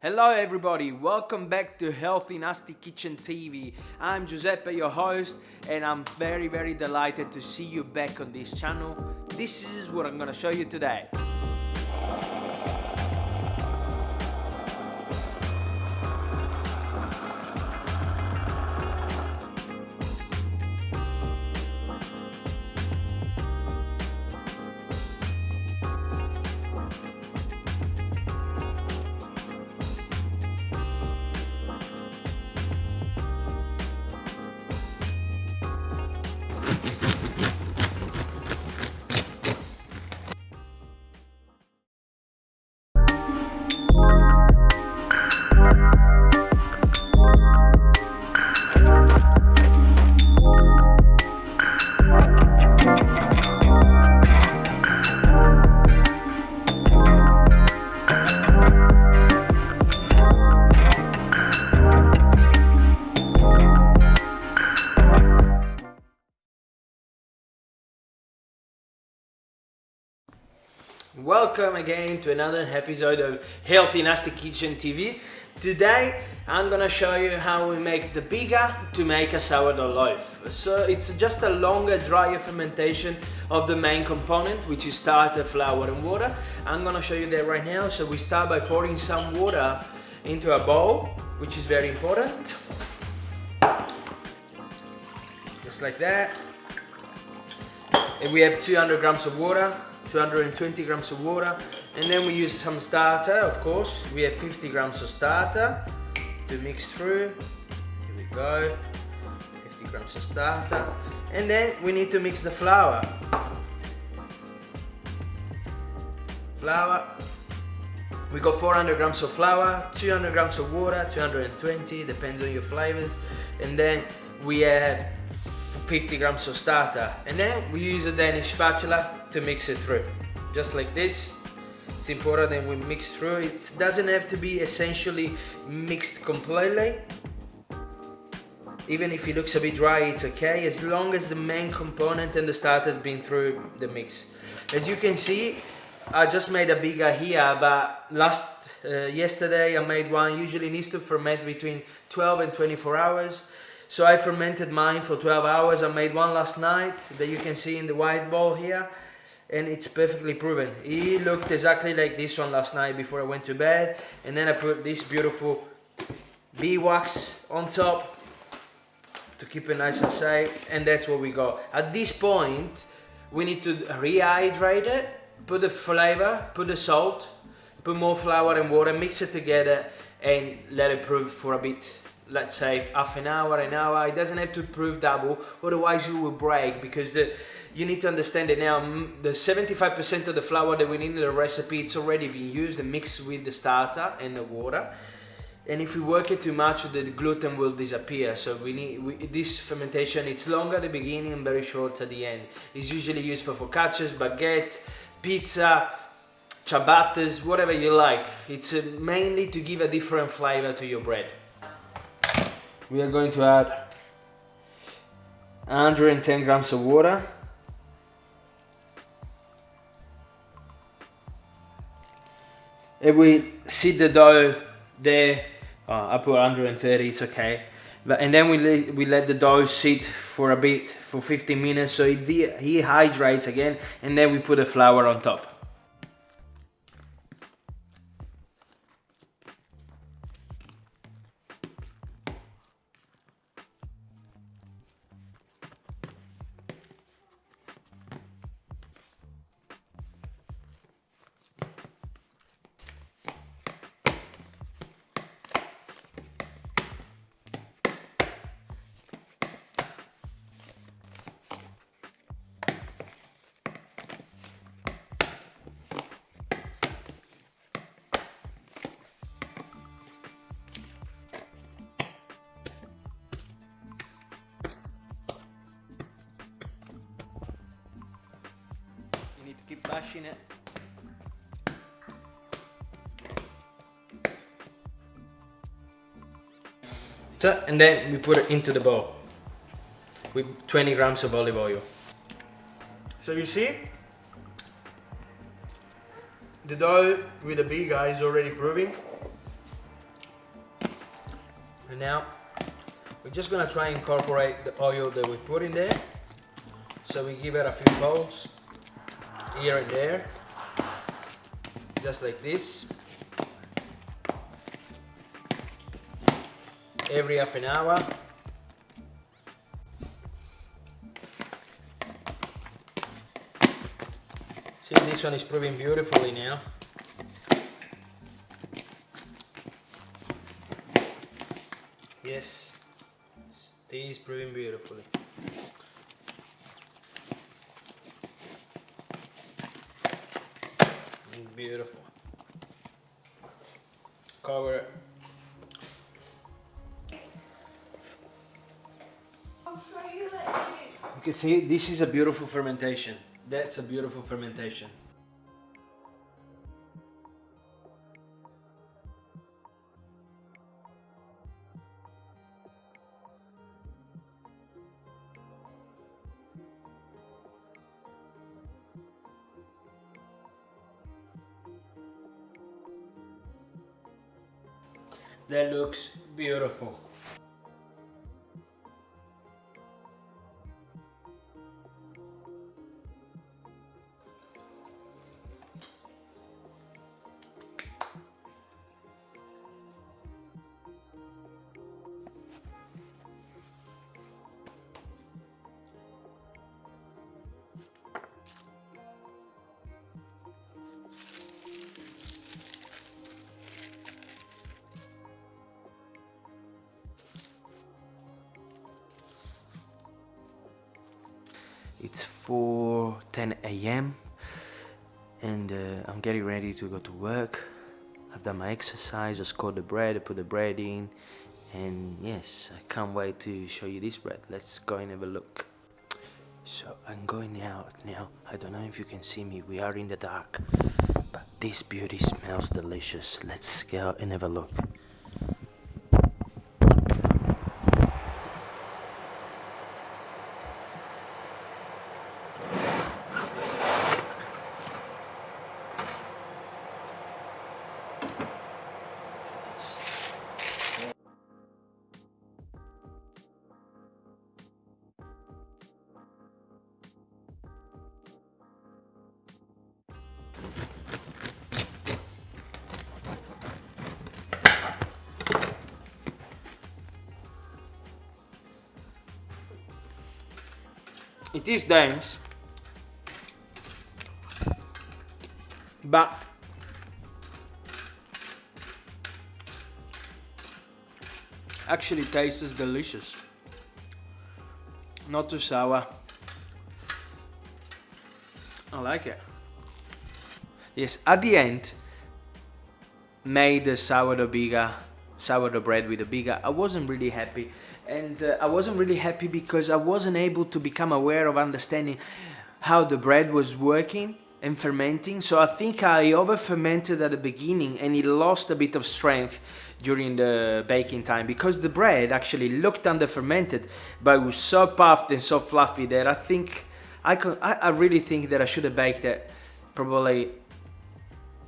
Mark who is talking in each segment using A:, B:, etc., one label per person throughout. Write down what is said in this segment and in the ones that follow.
A: Hello everybody, welcome back to Healthy Nasty Kitchen TV. I'm Giuseppe, your host, and I'm very delighted to see you back on this channel. This is what I'm gonna show you today. Welcome again to another episode of Healthy Nasty Kitchen TV. Today I'm gonna show you how we make the Biga to make a sourdough loaf. So it's just a longer, drier fermentation of the main component, which is starter, flour and water. I'm gonna show you that right now. So we start by pouring some water into a bowl, which is very important. Just like that. And we have 200 grams of water. 220 grams of water, and then we use some starter. Of course, we have 50 grams of starter to mix through. Here we go, 50 grams of starter, and then we need to mix the flour. We got 400 grams of flour, 200 grams of water, 220, depends on your flavors, and then we have 50 grams of starter, and then we use a Danish spatula to mix it through, just like this. It's important that we mix through. It doesn't have to be essentially mixed completely. Even if it looks a bit dry, it's okay, as long as the main component and the starter has been through the mix. As you can see, I just made a Biga here, but yesterday I made one. Usually needs to ferment between 12 and 24 hours. So I fermented mine for 12 hours. I made one last night that you can see in the white bowl here, and it's perfectly proven. It looked exactly like this one last night before I went to bed, and then I put this beautiful beeswax on top to keep it nice and safe, and that's what we got. At this point, we need to rehydrate it, put the flavor, put the salt, put more flour and water, mix it together, and let it prove for a bit. Let's say half an hour, an hour. It doesn't have to prove double, otherwise you will break, because you need to understand that now the 75% of the flour that we need in the recipe, it's already been used and mixed with the starter and the water. And if we work it too much, the gluten will disappear. So this fermentation, it's longer at the beginning and very short at the end. It's usually used for focaccias, baguettes, pizza, ciabattas, whatever you like. It's mainly to give a different flavor to your bread. We are going to add 110 grams of water. And we sit the dough there. I put 130, it's okay. And then we let the dough sit for a bit, for 15 minutes, so it dehydrates again, and then we put the flour on top. Keep mashing it. So, and then we put it into the bowl with 20 grams of olive oil. So you see, the dough with the Biga is already proving. And now we're just gonna try and incorporate the oil that we put in there. So we give it a few folds here and there, just like this. Every half an hour. See, this one is proving beautifully now. Yes, this is proving beautifully. Beautiful. Cover it.
B: I'll show you later.
A: You can see this is a beautiful fermentation. That's a beautiful fermentation. That looks beautiful. It's 4:10 a.m. and I'm getting ready to go to work. I've done my exercise, I scored the bread, I put the bread in, and yes, I can't wait to show you this bread. Let's go and have a look. So I'm going out now. I don't know if you can see me, we are in the dark, but this beauty smells delicious. Let's go and have a look. It is dense, but actually tastes delicious. Not too sour. I like it. Yes, at the end, made the sourdough bread with the Biga. I wasn't really happy. And I wasn't really happy because I wasn't able to become aware of understanding how the bread was working and fermenting. So I think I over fermented at the beginning and it lost a bit of strength during the baking time, because the bread actually looked under fermented, but it was so puffed and so fluffy that I think I really think that I should have baked it probably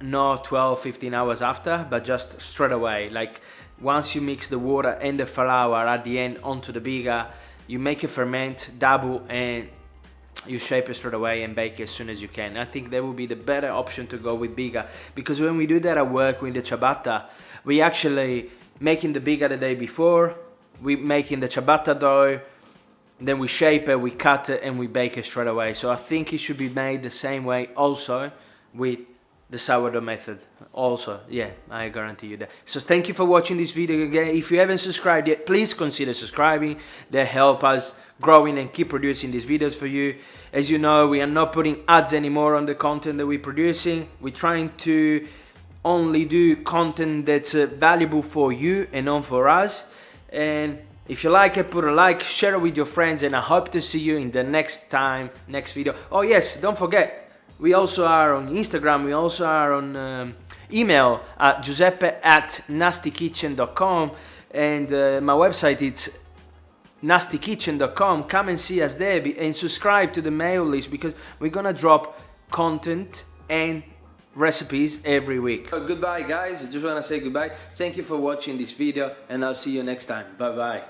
A: not 12-15 hours after, but just straight away. Like, once you mix the water and the flour at the end onto the Biga, you make it ferment, double, and you shape it straight away and bake it as soon as you can. I think that would be the better option to go with Biga, because when we do that at work with the ciabatta, we actually making the Biga the day before, we making the ciabatta dough, then we shape it, we cut it, and we bake it straight away. So I think it should be made the same way also with the sourdough method also. Yeah, I guarantee you that. So thank you for watching this video again. If you haven't subscribed yet, please consider subscribing. They help us growing and keep producing these videos for you. As you know, we are not putting ads anymore on the content that we're producing. We're trying to only do content that's valuable for you and not for us. And if you like it, put a like, share it with your friends, and I hope to see you in the next video. Oh yes, don't forget, we also are on Instagram, we also are on email at giuseppe@nastykitchen.com, and my website is nastykitchen.com. Come and see us there and subscribe to the mail list, because we're gonna drop content and recipes every week.
C: Goodbye guys, I just want to say goodbye. Thank you for watching this video and I'll see you next time. Bye bye.